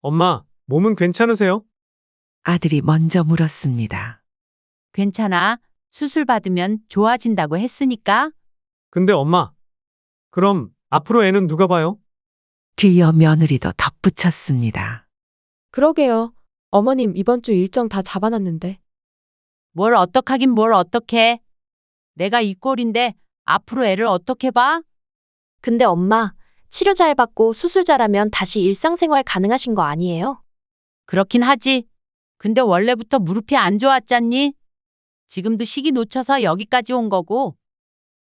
엄마, 몸은 괜찮으세요? 아들이 먼저 물었습니다. 괜찮아. 수술 받으면 좋아진다고 했으니까. 근데 엄마, 그럼 앞으로 애는 누가 봐요? 뒤이어 며느리도 덧붙였습니다. 그러게요. 어머님 이번 주 일정 다 잡아놨는데. 뭘 어떡하긴 뭘 어떡해. 내가 이 꼴인데 앞으로 애를 어떻게 봐? 근데 엄마, 치료 잘 받고 수술 잘하면 다시 일상생활 가능하신 거 아니에요? 그렇긴 하지. 근데 원래부터 무릎이 안 좋았잖니? 지금도 시기 놓쳐서 여기까지 온 거고.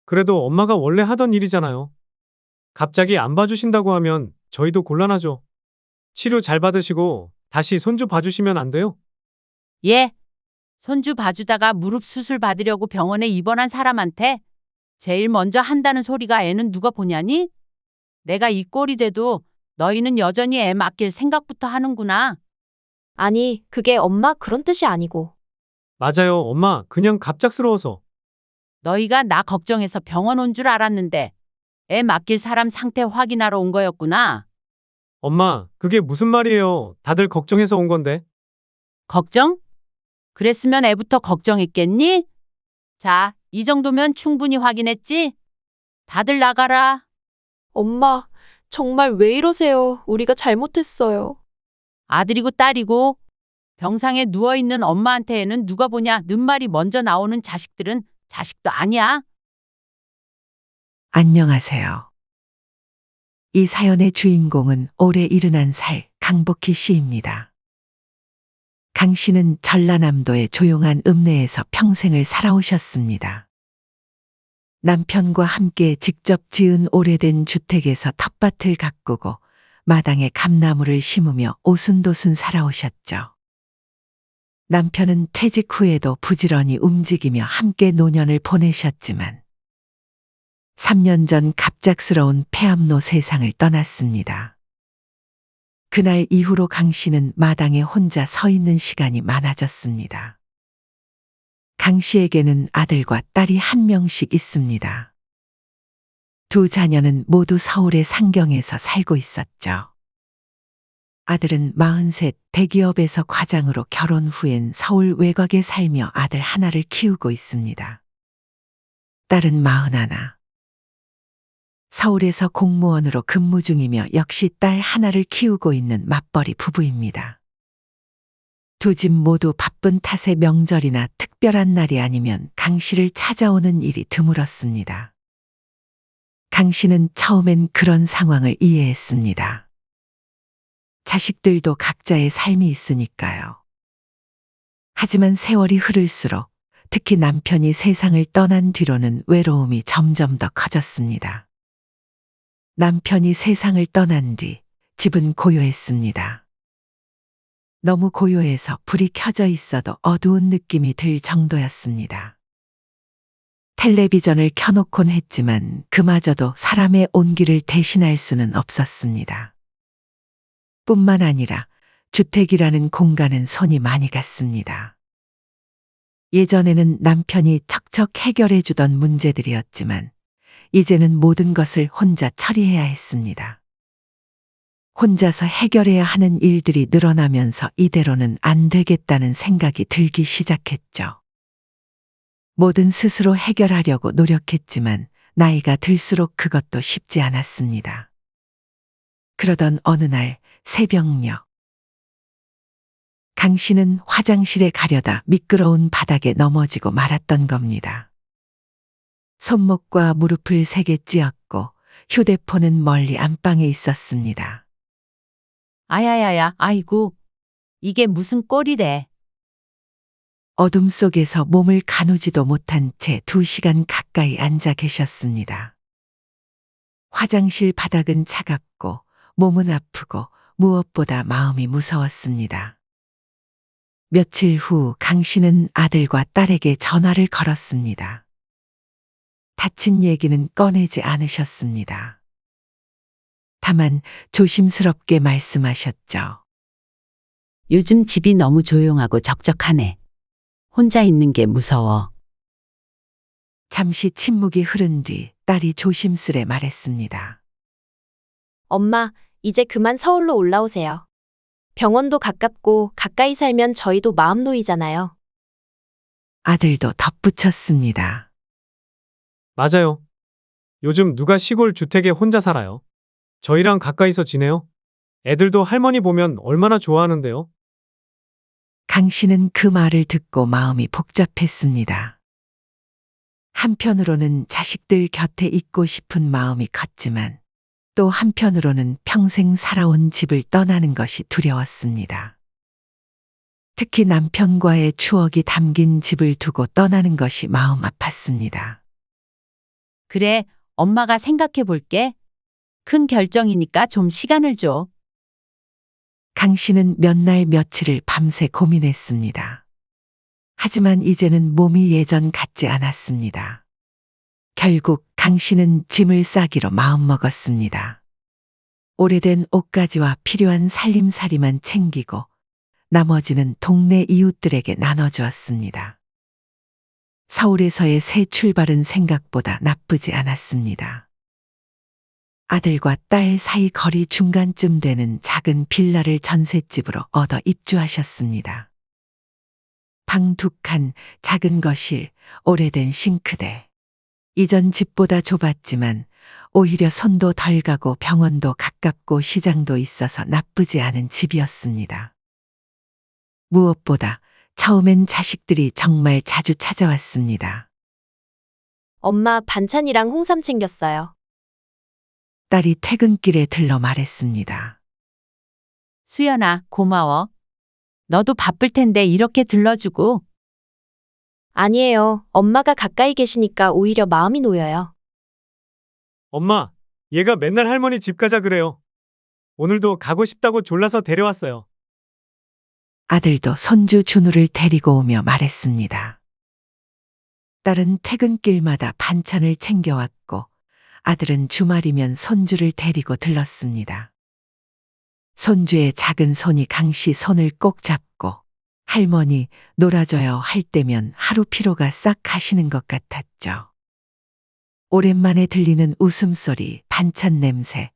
그래도 엄마가 원래 하던 일이잖아요. 갑자기 안 봐주신다고 하면 저희도 곤란하죠. 치료 잘 받으시고 다시 손주 봐주시면 안 돼요? 예. 손주 봐주다가 무릎 수술 받으려고 병원에 입원한 사람한테 제일 먼저 한다는 소리가 애는 누가 보냐니? 내가 이 꼴이 돼도 너희는 여전히 애 맡길 생각부터 하는구나. 아니, 그게 엄마 그런 뜻이 아니고. 맞아요, 엄마. 그냥 갑작스러워서. 너희가 나 걱정해서 병원 온 줄 알았는데 애 맡길 사람 상태 확인하러 온 거였구나. 엄마, 그게 무슨 말이에요? 다들 걱정해서 온 건데. 걱정? 그랬으면 애부터 걱정했겠니? 자, 이 정도면 충분히 확인했지? 다들 나가라. 엄마, 정말 왜 이러세요? 우리가 잘못했어요. 아들이고 딸이고 병상에 누워있는 엄마한테는 누가 보냐 는 말이 먼저 나오는 자식들은 자식도 아니야. 안녕하세요. 이 사연의 주인공은 올해 71살 강복희 씨입니다. 강 씨는 전라남도의 조용한 읍내에서 평생을 살아오셨습니다. 남편과 함께 직접 지은 오래된 주택에서 텃밭을 가꾸고 마당에 감나무를 심으며 오순도순 살아오셨죠. 남편은 퇴직 후에도 부지런히 움직이며 함께 노년을 보내셨지만 3년 전 갑작스러운 폐암로 세상을 떠났습니다. 그날 이후로 강 씨는 마당에 혼자 서 있는 시간이 많아졌습니다. 강 씨에게는 아들과 딸이 한 명씩 있습니다. 두 자녀는 모두 서울의 상경에서 살고 있었죠. 아들은 43 대기업에서 과장으로 결혼 후엔 서울 외곽에 살며 아들 하나를 키우고 있습니다. 딸은 41. 서울에서 공무원으로 근무 중이며 역시 딸 하나를 키우고 있는 맞벌이 부부입니다. 두 집 모두 바쁜 탓에 명절이나 특별한 날이 아니면 강 씨를 찾아오는 일이 드물었습니다. 강 씨는 처음엔 그런 상황을 이해했습니다. 자식들도 각자의 삶이 있으니까요. 하지만 세월이 흐를수록 특히 남편이 세상을 떠난 뒤로는 외로움이 점점 더 커졌습니다. 남편이 세상을 떠난 뒤 집은 고요했습니다. 너무 고요해서 불이 켜져 있어도 어두운 느낌이 들 정도였습니다. 텔레비전을 켜놓곤 했지만 그마저도 사람의 온기를 대신할 수는 없었습니다. 뿐만 아니라 주택이라는 공간은 손이 많이 갔습니다. 예전에는 남편이 척척 해결해 주던 문제들이었지만 이제는 모든 것을 혼자 처리해야 했습니다. 혼자서 해결해야 하는 일들이 늘어나면서 이대로는 안 되겠다는 생각이 들기 시작했죠. 뭐든 스스로 해결하려고 노력했지만 나이가 들수록 그것도 쉽지 않았습니다. 그러던 어느 날 새벽녘 강 씨는 화장실에 가려다 미끄러운 바닥에 넘어지고 말았던 겁니다. 손목과 무릎을 세게 찧었고 휴대폰은 멀리 안방에 있었습니다. 아야야야, 아이고. 이게 무슨 꼴이래. 어둠 속에서 몸을 가누지도 못한 채 2시간 가까이 앉아 계셨습니다. 화장실 바닥은 차갑고 몸은 아프고 무엇보다 마음이 무서웠습니다. 며칠 후 강 씨는 아들과 딸에게 전화를 걸었습니다. 다친 얘기는 꺼내지 않으셨습니다. 다만 조심스럽게 말씀하셨죠. 요즘 집이 너무 조용하고 적적하네. 혼자 있는 게 무서워. 잠시 침묵이 흐른 뒤 딸이 조심스레 말했습니다. 엄마, 이제 그만 서울로 올라오세요. 병원도 가깝고 가까이 살면 저희도 마음 놓이잖아요. 아들도 덧붙였습니다. 맞아요. 요즘 누가 시골 주택에 혼자 살아요. 저희랑 가까이서 지내요. 애들도 할머니 보면 얼마나 좋아하는데요. 강 씨는 그 말을 듣고 마음이 복잡했습니다. 한편으로는 자식들 곁에 있고 싶은 마음이 컸지만 또 한편으로는 평생 살아온 집을 떠나는 것이 두려웠습니다. 특히 남편과의 추억이 담긴 집을 두고 떠나는 것이 마음 아팠습니다. 그래, 엄마가 생각해 볼게. 큰 결정이니까 좀 시간을 줘. 강 씨는 몇 날 며칠을 밤새 고민했습니다. 하지만 이제는 몸이 예전 같지 않았습니다. 결국 강 씨는 짐을 싸기로 마음먹었습니다. 오래된 옷가지와 필요한 살림살이만 챙기고 나머지는 동네 이웃들에게 나눠주었습니다. 서울에서의 새 출발은 생각보다 나쁘지 않았습니다. 아들과 딸 사이 거리 중간쯤 되는 작은 빌라를 전셋집으로 얻어 입주하셨습니다. 방 2칸, 작은 거실, 오래된 싱크대. 이전 집보다 좁았지만 오히려 손도 덜 가고 병원도 가깝고 시장도 있어서 나쁘지 않은 집이었습니다. 무엇보다 처음엔 자식들이 정말 자주 찾아왔습니다. 엄마 반찬이랑 홍삼 챙겼어요. 딸이 퇴근길에 들러 말했습니다. 수연아, 고마워. 너도 바쁠 텐데 이렇게 들러주고. 아니에요. 엄마가 가까이 계시니까 오히려 마음이 놓여요. 엄마, 얘가 맨날 할머니 집 가자 그래요. 오늘도 가고 싶다고 졸라서 데려왔어요. 아들도 손주 준우를 데리고 오며 말했습니다. 딸은 퇴근길마다 반찬을 챙겨왔고 아들은 주말이면 손주를 데리고 들렀습니다. 손주의 작은 손이 강 씨 손을 꼭 잡고 할머니 놀아줘요 할 때면 하루 피로가 싹 가시는 것 같았죠. 오랜만에 들리는 웃음소리, 반찬 냄새,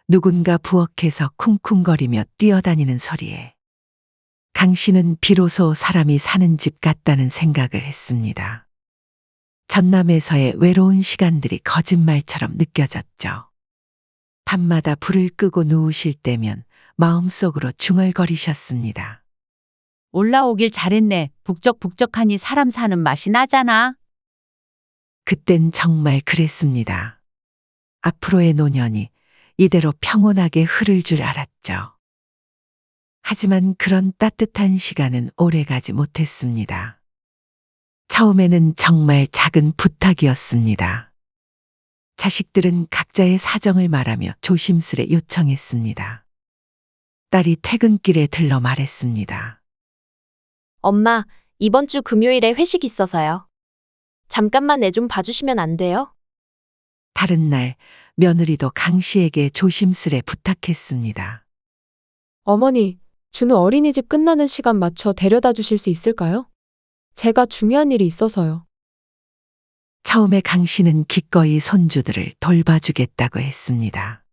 누군가 부엌에서 쿵쿵거리며 뛰어다니는 소리에 강 씨는 비로소 사람이 사는 집 같다는 생각을 했습니다. 전남에서의 외로운 시간들이 거짓말처럼 느껴졌죠. 밤마다 불을 끄고 누우실 때면 마음속으로 중얼거리셨습니다. 올라오길 잘했네. 북적북적하니 사람 사는 맛이 나잖아. 그땐 정말 그랬습니다. 앞으로의 노년이 이대로 평온하게 흐를 줄 알았죠. 하지만 그런 따뜻한 시간은 오래가지 못했습니다. 처음에는 정말 작은 부탁이었습니다. 자식들은 각자의 사정을 말하며 조심스레 요청했습니다. 딸이 퇴근길에 들러 말했습니다. 엄마, 이번 주 금요일에 회식 있어서요. 잠깐만 애 좀 봐주시면 안 돼요? 다른 날 며느리도 강 씨에게 조심스레 부탁했습니다. 어머니, 준우 어린이집 끝나는 시간 맞춰 데려다 주실 수 있을까요? 제가 중요한 일이 있어서요. 처음에 강 씨는 기꺼이 손주들을 돌봐주겠다고 했습니다.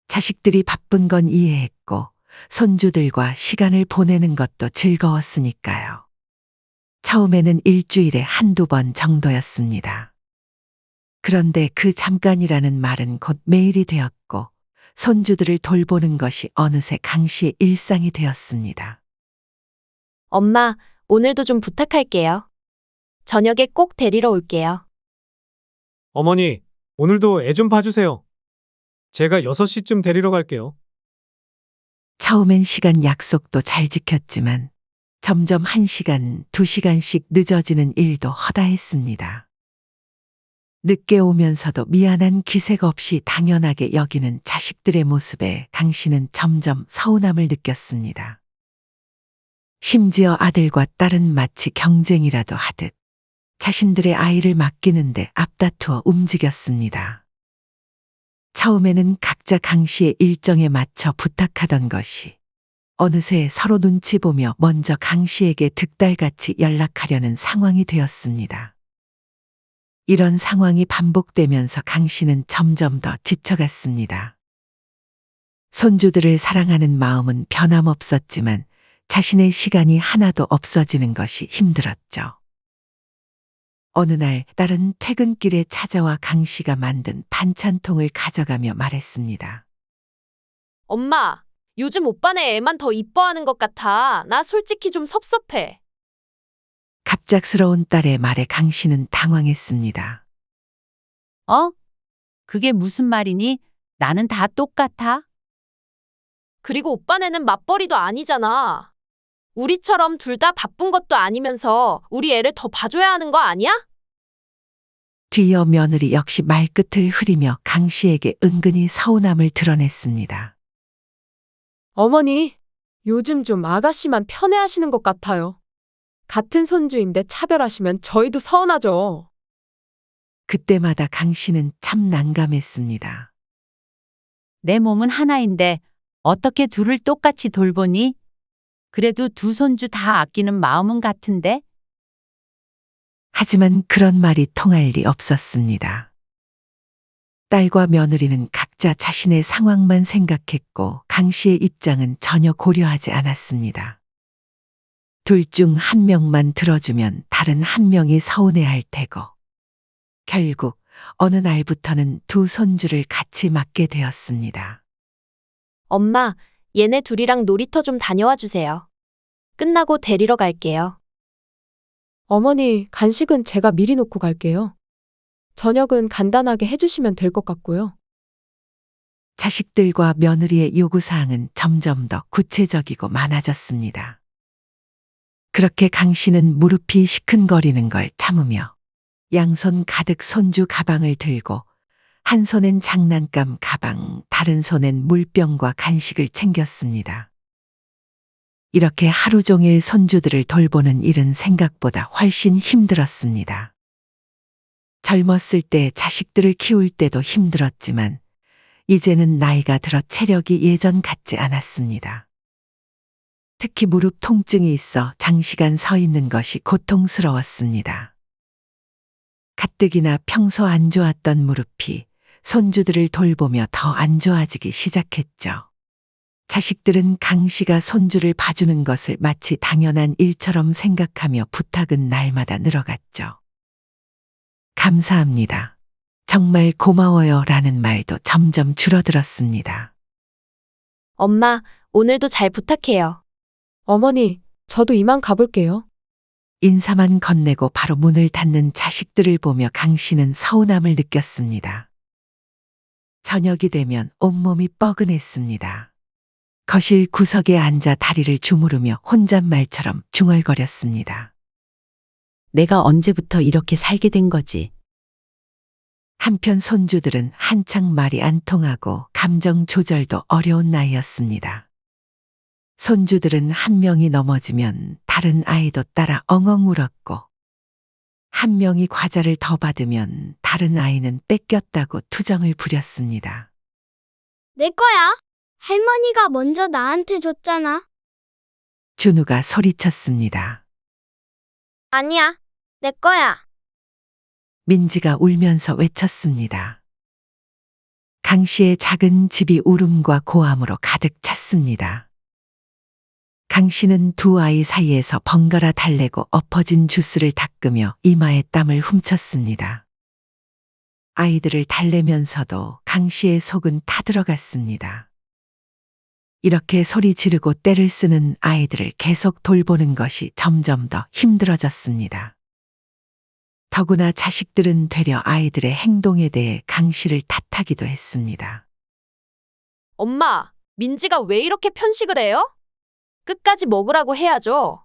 자식들이 바쁜 건 이해했고 손주들과 시간을 보내는 것도 즐거웠으니까요. 처음에는 일주일에 1~2번 정도였습니다. 그런데 그 잠깐이라는 말은 곧 매일이 되었고 손주들을 돌보는 것이 어느새 강 씨의 일상이 되었습니다. 엄마, 오늘도 좀 부탁할게요. 저녁에 꼭 데리러 올게요. 어머니, 오늘도 애 좀 봐주세요. 제가 6시쯤 데리러 갈게요. 처음엔 시간 약속도 잘 지켰지만 점점 1시간, 2시간씩 늦어지는 일도 허다했습니다. 늦게 오면서도 미안한 기색 없이 당연하게 여기는 자식들의 모습에 강 씨는 점점 서운함을 느꼈습니다. 심지어 아들과 딸은 마치 경쟁이라도 하듯 자신들의 아이를 맡기는데 앞다투어 움직였습니다. 처음에는 각자 강 씨의 일정에 맞춰 부탁하던 것이 어느새 서로 눈치 보며 먼저 강 씨에게 득달같이 연락하려는 상황이 되었습니다. 이런 상황이 반복되면서 강 씨는 점점 더 지쳐갔습니다. 손주들을 사랑하는 마음은 변함없었지만 자신의 시간이 하나도 없어지는 것이 힘들었죠. 어느 날 딸은 퇴근길에 찾아와 강 씨가 만든 반찬통을 가져가며 말했습니다. 엄마, 요즘 오빠네 애만 더 이뻐하는 것 같아. 나 솔직히 좀 섭섭해. 갑작스러운 딸의 말에 강 씨는 당황했습니다. 어? 그게 무슨 말이니? 나는 다 똑같아. 그리고 오빠네는 맞벌이도 아니잖아. 우리처럼 둘 다 바쁜 것도 아니면서 우리 애를 더 봐줘야 하는 거 아니야? 뒤이어 며느리 역시 말끝을 흐리며 강 씨에게 은근히 서운함을 드러냈습니다. 어머니, 요즘 좀 아가씨만 편애하시는 것 같아요. 같은 손주인데 차별하시면 저희도 서운하죠. 그때마다 강 씨는 참 난감했습니다. 내 몸은 하나인데 어떻게 둘을 똑같이 돌보니? 그래도 두 손주 다 아끼는 마음은 같은데? 하지만 그런 말이 통할 리 없었습니다. 딸과 며느리는 각자 자신의 상황만 생각했고 강 씨의 입장은 전혀 고려하지 않았습니다. 둘 중 한 명만 들어주면 다른 한 명이 서운해할 테고 결국 어느 날부터는 두 손주를 같이 맡게 되었습니다. 엄마, 얘네 둘이랑 놀이터 좀 다녀와 주세요. 끝나고 데리러 갈게요. 어머니, 간식은 제가 미리 놓고 갈게요. 저녁은 간단하게 해주시면 될 것 같고요. 자식들과 며느리의 요구사항은 점점 더 구체적이고 많아졌습니다. 그렇게 강 씨는 무릎이 시큰거리는 걸 참으며 양손 가득 손주 가방을 들고 한 손엔 장난감 가방, 다른 손엔 물병과 간식을 챙겼습니다. 이렇게 하루 종일 손주들을 돌보는 일은 생각보다 훨씬 힘들었습니다. 젊었을 때 자식들을 키울 때도 힘들었지만 이제는 나이가 들어 체력이 예전 같지 않았습니다. 특히 무릎 통증이 있어 장시간 서 있는 것이 고통스러웠습니다. 가뜩이나 평소 안 좋았던 무릎이 손주들을 돌보며 더 안 좋아지기 시작했죠. 자식들은 강 씨가 손주를 봐주는 것을 마치 당연한 일처럼 생각하며 부탁은 날마다 늘어갔죠. 감사합니다. 정말 고마워요 라는 말도 점점 줄어들었습니다. 엄마, 오늘도 잘 부탁해요. 어머니, 저도 이만 가볼게요. 인사만 건네고 바로 문을 닫는 자식들을 보며 강 씨는 서운함을 느꼈습니다. 저녁이 되면 온몸이 뻐근했습니다. 거실 구석에 앉아 다리를 주무르며 혼잣말처럼 중얼거렸습니다. 내가 언제부터 이렇게 살게 된 거지? 한편 손주들은 한창 말이 안 통하고 감정 조절도 어려운 나이였습니다. 손주들은 한 명이 넘어지면 다른 아이도 따라 엉엉 울었고 한 명이 과자를 더 받으면 다른 아이는 뺏겼다고 투정을 부렸습니다. 내 거야. 할머니가 먼저 나한테 줬잖아. 준우가 소리쳤습니다. 아니야. 내 거야. 민지가 울면서 외쳤습니다. 강 씨의 작은 집이 울음과 고함으로 가득 찼습니다. 강 씨는 두 아이 사이에서 번갈아 달래고 엎어진 주스를 닦으며 이마에 땀을 훔쳤습니다. 아이들을 달래면서도 강 씨의 속은 타들어갔습니다. 이렇게 소리 지르고 떼를 쓰는 아이들을 계속 돌보는 것이 점점 더 힘들어졌습니다. 더구나 자식들은 되려 아이들의 행동에 대해 강 씨를 탓하기도 했습니다. 엄마, 민지가 왜 이렇게 편식을 해요? 끝까지 먹으라고 해야죠.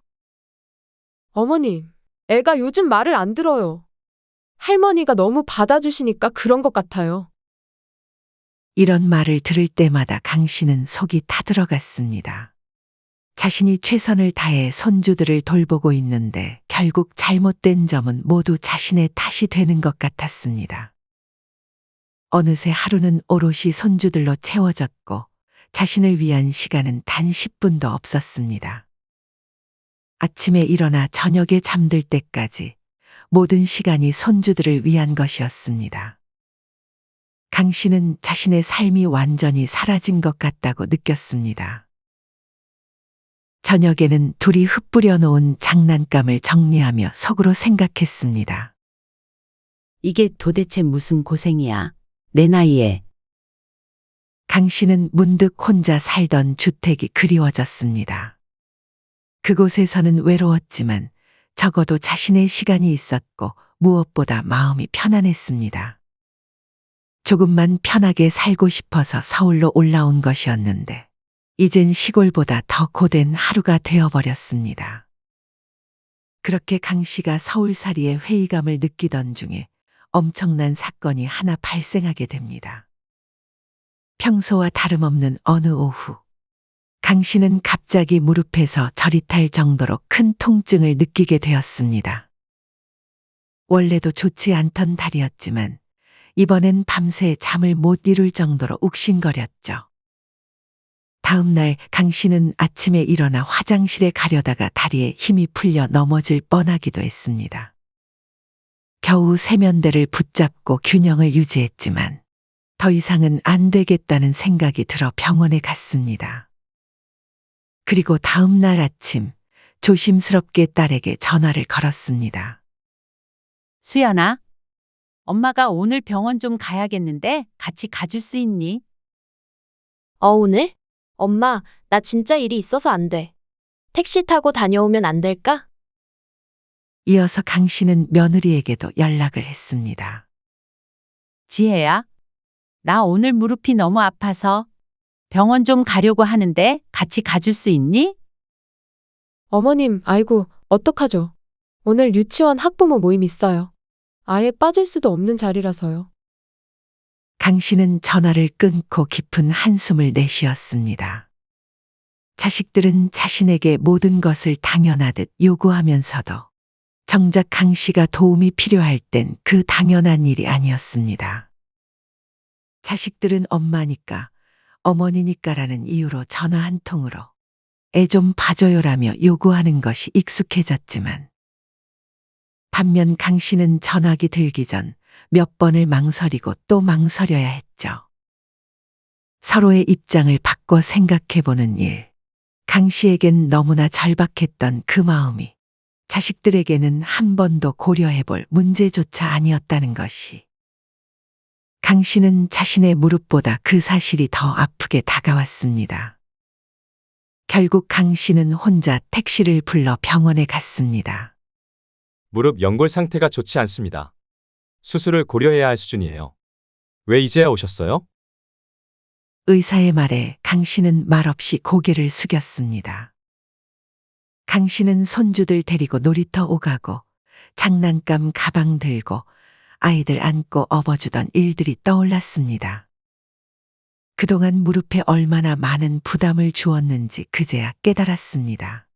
어머님, 애가 요즘 말을 안 들어요. 할머니가 너무 받아주시니까 그런 것 같아요. 이런 말을 들을 때마다 강 씨는 속이 타들어갔습니다. 자신이 최선을 다해 손주들을 돌보고 있는데 결국 잘못된 점은 모두 자신의 탓이 되는 것 같았습니다. 어느새 하루는 오롯이 손주들로 채워졌고 자신을 위한 시간은 단 10분도 없었습니다. 아침에 일어나 저녁에 잠들 때까지 모든 시간이 손주들을 위한 것이었습니다. 강 씨는 자신의 삶이 완전히 사라진 것 같다고 느꼈습니다. 저녁에는 둘이 흩뿌려 놓은 장난감을 정리하며 속으로 생각했습니다. 이게 도대체 무슨 고생이야. 내 나이에. 강 씨는 문득 혼자 살던 주택이 그리워졌습니다. 그곳에서는 외로웠지만 적어도 자신의 시간이 있었고 무엇보다 마음이 편안했습니다. 조금만 편하게 살고 싶어서 서울로 올라온 것이었는데 이젠 시골보다 더 고된 하루가 되어버렸습니다. 그렇게 강 씨가 서울살이의 회의감을 느끼던 중에 엄청난 사건이 하나 발생하게 됩니다. 평소와 다름없는 어느 오후, 강 씨는 갑자기 무릎에서 저릿할 정도로 큰 통증을 느끼게 되었습니다. 원래도 좋지 않던 달이었지만 이번엔 밤새 잠을 못 이룰 정도로 욱신거렸죠. 다음 날 강 씨는 아침에 일어나 화장실에 가려다가 다리에 힘이 풀려 넘어질 뻔하기도 했습니다. 겨우 세면대를 붙잡고 균형을 유지했지만 더 이상은 안 되겠다는 생각이 들어 병원에 갔습니다. 그리고 다음 날 아침 조심스럽게 딸에게 전화를 걸었습니다. 수연아, 엄마가 오늘 병원 좀 가야겠는데 같이 가줄 수 있니? 오늘? 엄마, 나 진짜 일이 있어서 안 돼. 택시 타고 다녀오면 안 될까? 이어서 강 씨는 며느리에게도 연락을 했습니다. 지혜야, 나 오늘 무릎이 너무 아파서 병원 좀 가려고 하는데 같이 가줄 수 있니? 어머님, 아이고, 어떡하죠? 오늘 유치원 학부모 모임 있어요. 아예 빠질 수도 없는 자리라서요. 강 씨는 전화를 끊고 깊은 한숨을 내쉬었습니다. 자식들은 자신에게 모든 것을 당연하듯 요구하면서도 정작 강 씨가 도움이 필요할 땐 그 당연한 일이 아니었습니다. 자식들은 엄마니까, 어머니니까라는 이유로 전화 한 통으로 애 좀 봐줘요라며 요구하는 것이 익숙해졌지만 반면 강 씨는 전화기 들기 전 몇 번을 망설이고 또 망설여야 했죠. 서로의 입장을 바꿔 생각해보는 일. 강 씨에겐 너무나 절박했던 그 마음이 자식들에게는 한 번도 고려해볼 문제조차 아니었다는 것이. 강 씨는 자신의 무릎보다 그 사실이 더 아프게 다가왔습니다. 결국 강 씨는 혼자 택시를 불러 병원에 갔습니다. 무릎 연골 상태가 좋지 않습니다. 수술을 고려해야 할 수준이에요. 왜 이제야 오셨어요? 의사의 말에 강 씨는 말없이 고개를 숙였습니다. 강 씨는 손주들 데리고 놀이터 오가고 장난감 가방 들고 아이들 안고 업어주던 일들이 떠올랐습니다. 그동안 무릎에 얼마나 많은 부담을 주었는지 그제야 깨달았습니다.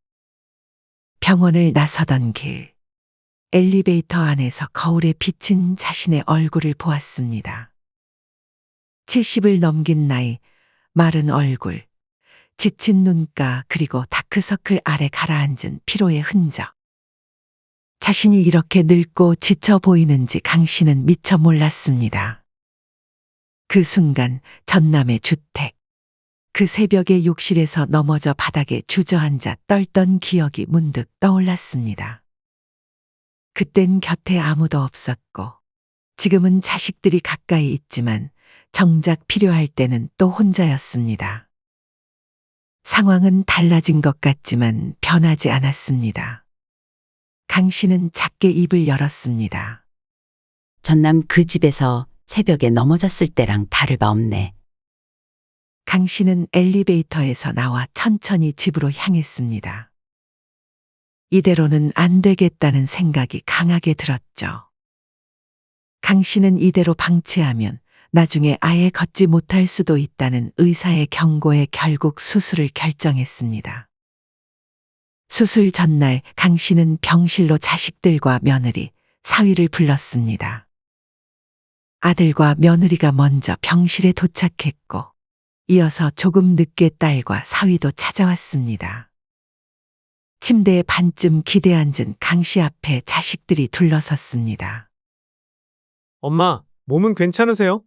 병원을 나서던 길, 엘리베이터 안에서 거울에 비친 자신의 얼굴을 보았습니다. 70을 넘긴 나이, 마른 얼굴, 지친 눈가 그리고 다크서클 아래 가라앉은 피로의 흔적. 자신이 이렇게 늙고 지쳐 보이는지 강 씨는 미처 몰랐습니다. 그 순간 전남의 주택, 그 새벽에 욕실에서 넘어져 바닥에 주저앉아 떨던 기억이 문득 떠올랐습니다. 그땐 곁에 아무도 없었고 지금은 자식들이 가까이 있지만 정작 필요할 때는 또 혼자였습니다. 상황은 달라진 것 같지만 변하지 않았습니다. 강 씨는 작게 입을 열었습니다. 전남 그 집에서 새벽에 넘어졌을 때랑 다를 바 없네. 강 씨는 엘리베이터에서 나와 천천히 집으로 향했습니다. 이대로는 안 되겠다는 생각이 강하게 들었죠. 강 씨는 이대로 방치하면 나중에 아예 걷지 못할 수도 있다는 의사의 경고에 결국 수술을 결정했습니다. 수술 전날 강 씨는 병실로 자식들과 며느리, 사위를 불렀습니다. 아들과 며느리가 먼저 병실에 도착했고 이어서 조금 늦게 딸과 사위도 찾아왔습니다. 침대에 반쯤 기대앉은 강 씨 앞에 자식들이 둘러섰습니다. 엄마, 몸은 괜찮으세요?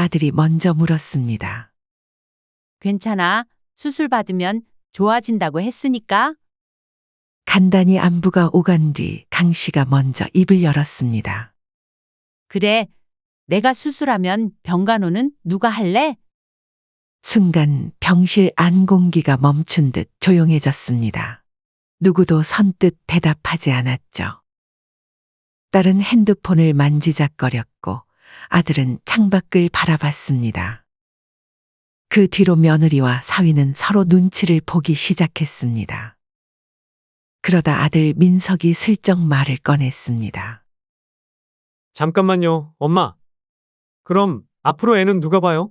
아들이 먼저 물었습니다. 괜찮아. 수술 받으면 좋아진다고 했으니까. 간단히 안부가 오간 뒤 강 씨가 먼저 입을 열었습니다. 그래. 내가 수술하면 병간호는 누가 할래? 순간 병실 안 공기가 멈춘 듯 조용해졌습니다. 누구도 선뜻 대답하지 않았죠. 딸은 핸드폰을 만지작거렸고 아들은 창밖을 바라봤습니다. 그 뒤로 며느리와 사위는 서로 눈치를 보기 시작했습니다. 그러다 아들 민석이 슬쩍 말을 꺼냈습니다. 잠깐만요, 엄마. 그럼 앞으로 애는 누가 봐요?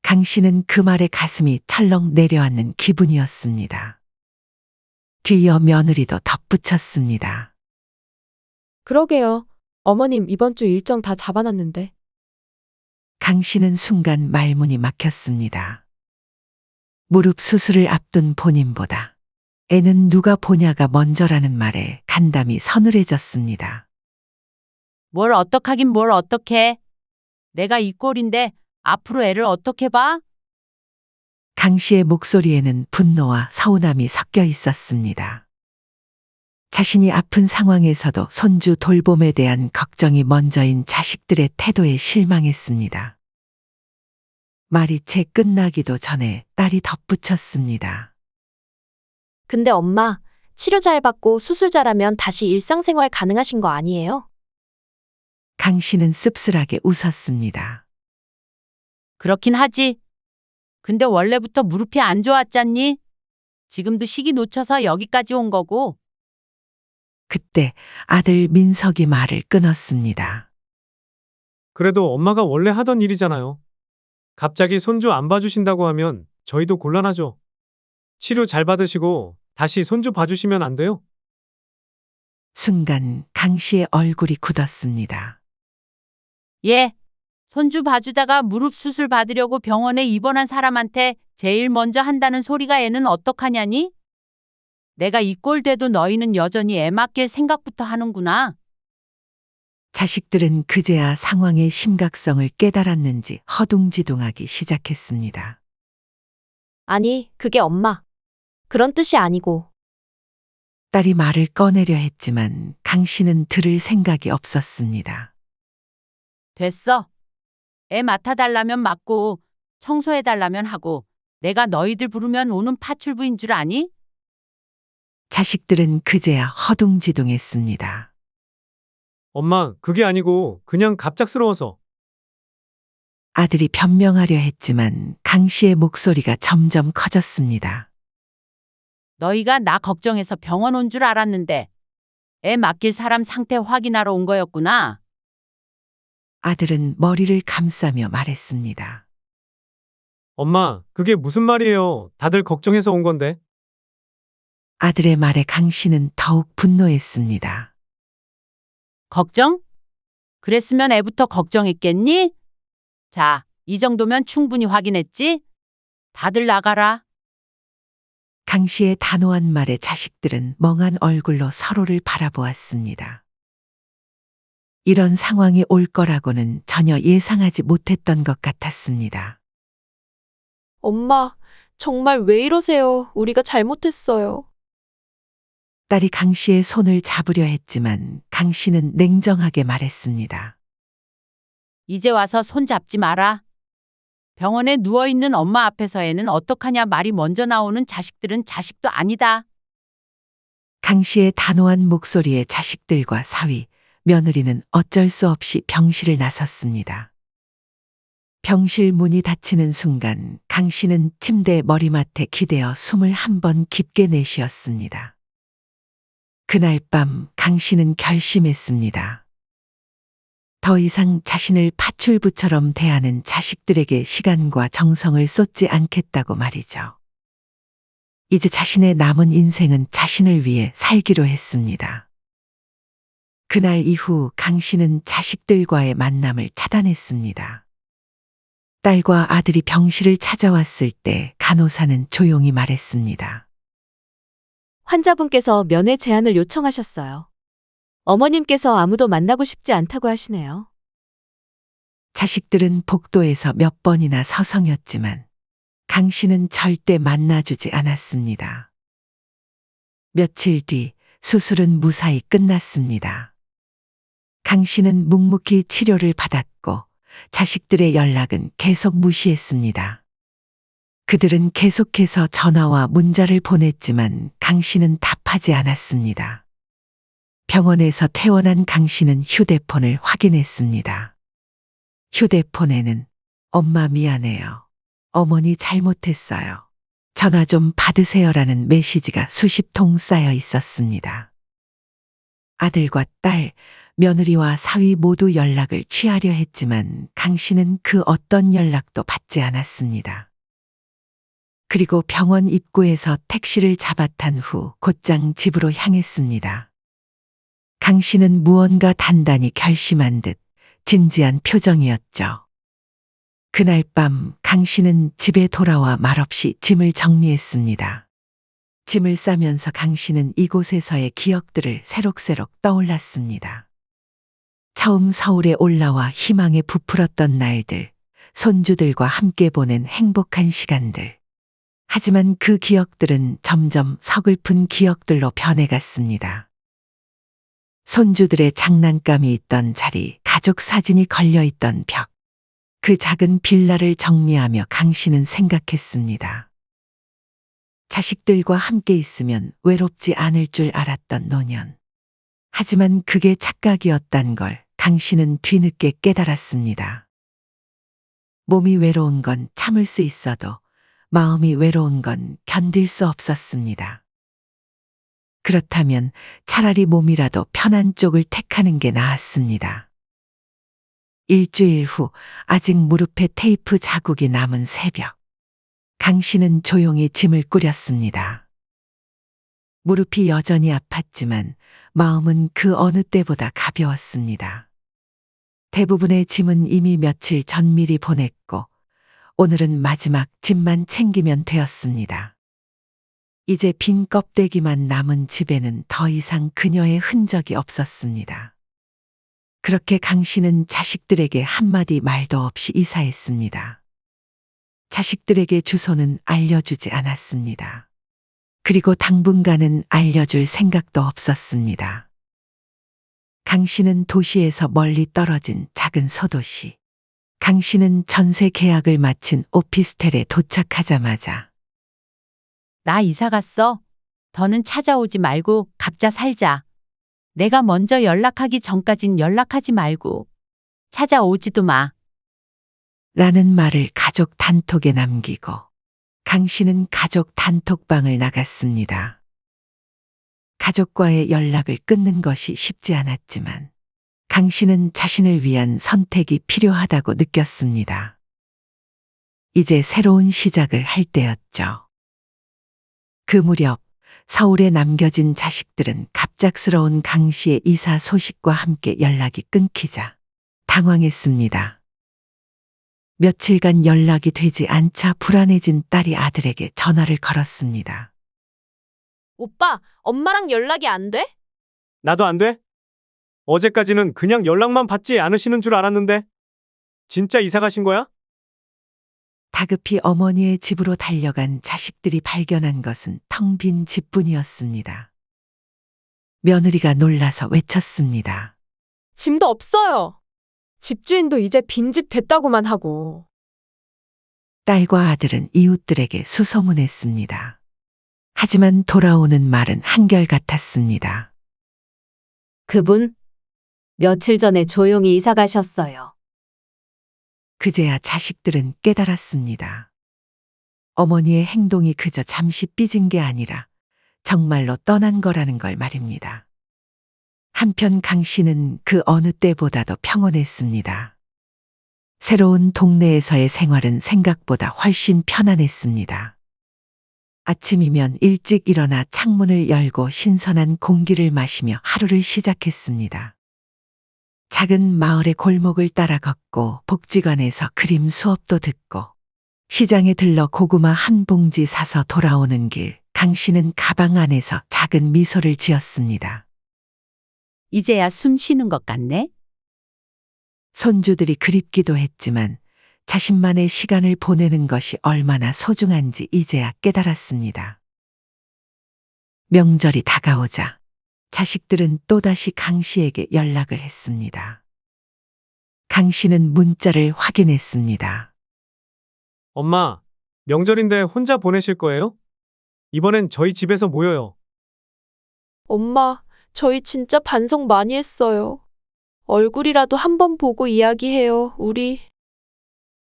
강 씨는 그 말에 가슴이 철렁 내려앉는 기분이었습니다. 뒤이어 며느리도 덧붙였습니다. 그러게요. 어머님 이번 주 일정 다 잡아놨는데. 강 씨는 순간 말문이 막혔습니다. 무릎 수술을 앞둔 본인보다 애는 누가 보냐가 먼저라는 말에 간담이 서늘해졌습니다. 뭘 어떡하긴 뭘 어떡해. 내가 이 꼴인데 앞으로 애를 어떻게 봐? 강 씨의 목소리에는 분노와 서운함이 섞여 있었습니다. 자신이 아픈 상황에서도 손주 돌봄에 대한 걱정이 먼저인 자식들의 태도에 실망했습니다. 말이 채 끝나기도 전에 딸이 덧붙였습니다. 근데 엄마, 치료 잘 받고 수술 잘하면 다시 일상생활 가능하신 거 아니에요? 강 씨는 씁쓸하게 웃었습니다. 그렇긴 하지. 근데 원래부터 무릎이 안 좋았잖니? 지금도 시기 놓쳐서 여기까지 온 거고. 그때 아들 민석이 말을 끊었습니다. 그래도 엄마가 원래 하던 일이잖아요. 갑자기 손주 안 봐주신다고 하면 저희도 곤란하죠. 치료 잘 받으시고 다시 손주 봐주시면 안 돼요? 순간 강 씨의 얼굴이 굳었습니다. 예. 손주 봐주다가 무릎 수술 받으려고 병원에 입원한 사람한테 제일 먼저 한다는 소리가 애는 어떡하냐니? 내가 이 꼴 돼도 너희는 여전히 애 맡길 생각부터 하는구나. 자식들은 그제야 상황의 심각성을 깨달았는지 허둥지둥하기 시작했습니다. 아니, 그게 엄마. 그런 뜻이 아니고. 딸이 말을 꺼내려 했지만 강 씨는 들을 생각이 없었습니다. 됐어. 애 맡아달라면 맡고 청소해달라면 하고 내가 너희들 부르면 오는 파출부인 줄 아니? 자식들은 그제야 허둥지둥했습니다. 엄마, 그게 아니고 그냥 갑작스러워서. 아들이 변명하려 했지만 강 씨의 목소리가 점점 커졌습니다. 너희가 나 걱정해서 병원 온 줄 알았는데 애 맡길 사람 상태 확인하러 온 거였구나. 아들은 머리를 감싸며 말했습니다. 엄마, 그게 무슨 말이에요? 다들 걱정해서 온 건데. 아들의 말에 강 씨는 더욱 분노했습니다. 걱정? 그랬으면 애부터 걱정했겠니? 자, 이 정도면 충분히 확인했지? 다들 나가라. 강 씨의 단호한 말에 자식들은 멍한 얼굴로 서로를 바라보았습니다. 이런 상황이 올 거라고는 전혀 예상하지 못했던 것 같았습니다. 엄마, 정말 왜 이러세요? 우리가 잘못했어요. 딸이 강 씨의 손을 잡으려 했지만 강 씨는 냉정하게 말했습니다. 이제 와서 손 잡지 마라. 병원에 누워있는 엄마 앞에서 애는 어떡하냐 말이 먼저 나오는 자식들은 자식도 아니다. 강 씨의 단호한 목소리에 자식들과 사위, 며느리는 어쩔 수 없이 병실을 나섰습니다. 병실 문이 닫히는 순간 강 씨는 침대 머리맡에 기대어 숨을 한 번 깊게 내쉬었습니다. 그날 밤 강 씨는 결심했습니다. 더 이상 자신을 파출부처럼 대하는 자식들에게 시간과 정성을 쏟지 않겠다고 말이죠. 이제 자신의 남은 인생은 자신을 위해 살기로 했습니다. 그날 이후 강 씨는 자식들과의 만남을 차단했습니다. 딸과 아들이 병실을 찾아왔을 때 간호사는 조용히 말했습니다. 환자분께서 면회 제한을 요청하셨어요. 어머님께서 아무도 만나고 싶지 않다고 하시네요. 자식들은 복도에서 몇 번이나 서성였지만 강 씨는 절대 만나주지 않았습니다. 며칠 뒤 수술은 무사히 끝났습니다. 강 씨는 묵묵히 치료를 받았고 자식들의 연락은 계속 무시했습니다. 그들은 계속해서 전화와 문자를 보냈지만 강 씨는 답하지 않았습니다. 병원에서 퇴원한 강 씨는 휴대폰을 확인했습니다. 휴대폰에는 엄마 미안해요. 어머니 잘못했어요. 전화 좀 받으세요라는 메시지가 수십 통 쌓여 있었습니다. 아들과 딸, 며느리와 사위 모두 연락을 취하려 했지만 강 씨는 그 어떤 연락도 받지 않았습니다. 그리고 병원 입구에서 택시를 잡아탄 후 곧장 집으로 향했습니다. 강 씨는 무언가 단단히 결심한 듯 진지한 표정이었죠. 그날 밤 강 씨는 집에 돌아와 말없이 짐을 정리했습니다. 짐을 싸면서 강 씨는 이곳에서의 기억들을 새록새록 떠올랐습니다. 처음 서울에 올라와 희망에 부풀었던 날들, 손주들과 함께 보낸 행복한 시간들. 하지만 그 기억들은 점점 서글픈 기억들로 변해갔습니다. 손주들의 장난감이 있던 자리, 가족 사진이 걸려있던 벽. 그 작은 빌라를 정리하며 강 씨는 생각했습니다. 자식들과 함께 있으면 외롭지 않을 줄 알았던 노년. 하지만 그게 착각이었단 걸 강 씨는 뒤늦게 깨달았습니다. 몸이 외로운 건 참을 수 있어도 마음이 외로운 건 견딜 수 없었습니다. 그렇다면 차라리 몸이라도 편한 쪽을 택하는 게 나았습니다. 일주일 후 아직 무릎에 테이프 자국이 남은 새벽. 강 씨는 조용히 짐을 꾸렸습니다. 무릎이 여전히 아팠지만 마음은 그 어느 때보다 가벼웠습니다. 대부분의 짐은 이미 며칠 전 미리 보냈고 오늘은 마지막 짐만 챙기면 되었습니다. 이제 빈 껍데기만 남은 집에는 더 이상 그녀의 흔적이 없었습니다. 그렇게 강 씨는 자식들에게 한마디 말도 없이 이사했습니다. 자식들에게 주소는 알려주지 않았습니다. 그리고 당분간은 알려줄 생각도 없었습니다. 강 씨는 도시에서 멀리 떨어진 작은 소도시. 강 씨는 전세 계약을 마친 오피스텔에 도착하자마자 나 이사 갔어. 더는 찾아오지 말고 각자 살자. 내가 먼저 연락하기 전까진 연락하지 말고 찾아오지도 마. 라는 말을 가족 단톡에 남기고 강 씨는 가족 단톡방을 나갔습니다. 가족과의 연락을 끊는 것이 쉽지 않았지만 강 씨는 자신을 위한 선택이 필요하다고 느꼈습니다. 이제 새로운 시작을 할 때였죠. 그 무렵 서울에 남겨진 자식들은 갑작스러운 강 씨의 이사 소식과 함께 연락이 끊기자 당황했습니다. 며칠간 연락이 되지 않자 불안해진 딸이 아들에게 전화를 걸었습니다. 오빠, 엄마랑 연락이 안 돼? 나도 안 돼? 어제까지는 그냥 연락만 받지 않으시는 줄 알았는데. 진짜 이사 가신 거야? 다급히 어머니의 집으로 달려간 자식들이 발견한 것은 텅 빈 집뿐이었습니다. 며느리가 놀라서 외쳤습니다. 짐도 없어요. 집주인도 이제 빈집 됐다고만 하고. 딸과 아들은 이웃들에게 수소문했습니다. 하지만 돌아오는 말은 한결같았습니다. 그분 며칠 전에 조용히 이사 가셨어요. 그제야 자식들은 깨달았습니다. 어머니의 행동이 그저 잠시 삐진 게 아니라 정말로 떠난 거라는 걸 말입니다. 한편 강 씨는 그 어느 때보다도 평온했습니다. 새로운 동네에서의 생활은 생각보다 훨씬 편안했습니다. 아침이면 일찍 일어나 창문을 열고 신선한 공기를 마시며 하루를 시작했습니다. 작은 마을의 골목을 따라 걷고 복지관에서 그림 수업도 듣고 시장에 들러 고구마 한 봉지 사서 돌아오는 길, 강 씨는 가방 안에서 작은 미소를 지었습니다. 이제야 숨 쉬는 것 같네. 손주들이 그립기도 했지만 자신만의 시간을 보내는 것이 얼마나 소중한지 이제야 깨달았습니다. 명절이 다가오자 자식들은 또다시 강 씨에게 연락을 했습니다. 강 씨는 문자를 확인했습니다. 엄마, 명절인데 혼자 보내실 거예요? 이번엔 저희 집에서 모여요. 엄마, 저희 진짜 반성 많이 했어요. 얼굴이라도 한번 보고 이야기해요, 우리.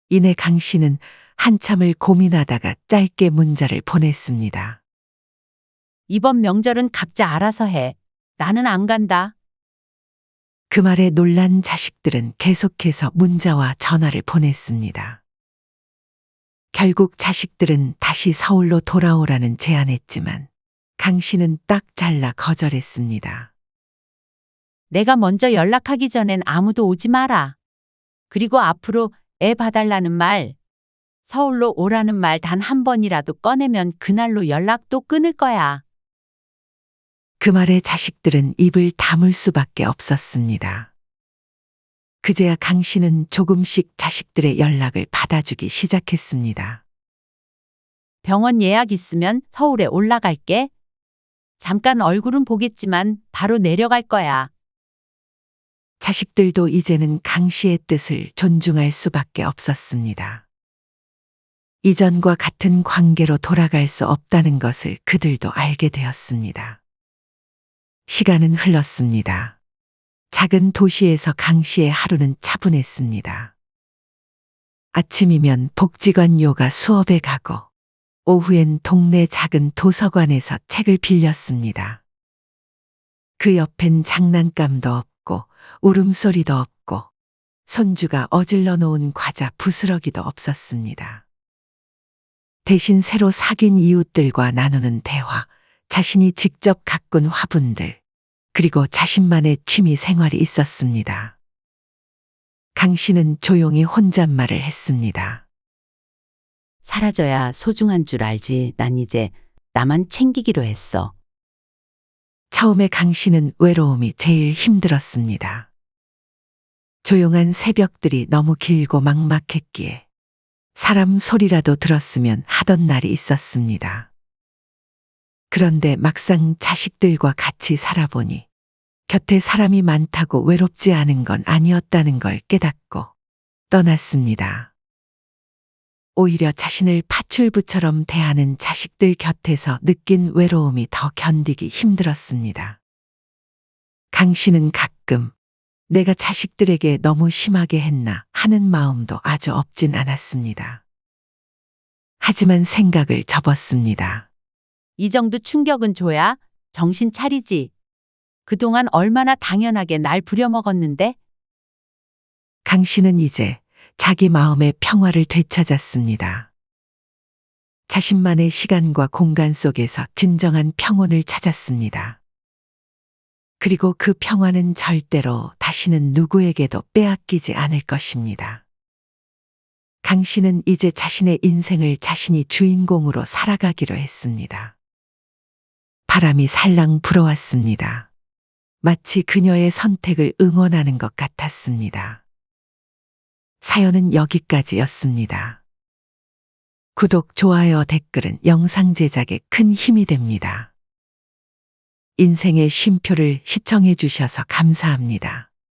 이내 강 씨는 한참을 고민하다가 짧게 문자를 보냈습니다. 이번 명절은 각자 알아서 해. 나는 안 간다. 그 말에 놀란 자식들은 계속해서 문자와 전화를 보냈습니다. 결국 자식들은 다시 서울로 돌아오라는 제안했지만 강 씨는 딱 잘라 거절했습니다. 내가 먼저 연락하기 전엔 아무도 오지 마라. 그리고 앞으로 애 봐달라는 말, 서울로 오라는 말 단 한 번이라도 꺼내면 그날로 연락도 끊을 거야. 그 말에 자식들은 입을 다물 수밖에 없었습니다. 그제야 강 씨는 조금씩 자식들의 연락을 받아주기 시작했습니다. 병원 예약 있으면 서울에 올라갈게. 잠깐 얼굴은 보겠지만 바로 내려갈 거야. 자식들도 이제는 강 씨의 뜻을 존중할 수밖에 없었습니다. 이전과 같은 관계로 돌아갈 수 없다는 것을 그들도 알게 되었습니다. 시간은 흘렀습니다. 작은 도시에서 강 씨의 하루는 차분했습니다. 아침이면 복지관 요가 수업에 가고 오후엔 동네 작은 도서관에서 책을 빌렸습니다. 그 옆엔 장난감도 없고 울음소리도 없고 손주가 어질러 놓은 과자 부스러기도 없었습니다. 대신 새로 사귄 이웃들과 나누는 대화, 자신이 직접 가꾼 화분들, 그리고 자신만의 취미 생활이 있었습니다. 강 씨는 조용히 혼잣말을 했습니다. 사라져야 소중한 줄 알지. 난 이제 나만 챙기기로 했어. 처음에 강 씨는 외로움이 제일 힘들었습니다. 조용한 새벽들이 너무 길고 막막했기에 사람 소리라도 들었으면 하던 날이 있었습니다. 그런데 막상 자식들과 같이 살아보니 곁에 사람이 많다고 외롭지 않은 건 아니었다는 걸 깨닫고 떠났습니다. 오히려 자신을 파출부처럼 대하는 자식들 곁에서 느낀 외로움이 더 견디기 힘들었습니다. 강 씨는 가끔 내가 자식들에게 너무 심하게 했나 하는 마음도 아주 없진 않았습니다. 하지만 생각을 접었습니다. 이 정도 충격은 줘야 정신 차리지. 그동안 얼마나 당연하게 날 부려먹었는데? 강 씨는 이제 자기 마음의 평화를 되찾았습니다. 자신만의 시간과 공간 속에서 진정한 평온을 찾았습니다. 그리고 그 평화는 절대로 다시는 누구에게도 빼앗기지 않을 것입니다. 강 씨는 이제 자신의 인생을 자신이 주인공으로 살아가기로 했습니다. 바람이 살랑 불어왔습니다. 마치 그녀의 선택을 응원하는 것 같았습니다. 사연은 여기까지였습니다. 구독, 좋아요, 댓글은 영상 제작에 큰 힘이 됩니다. 인생의 쉼표를 시청해 주셔서 감사합니다.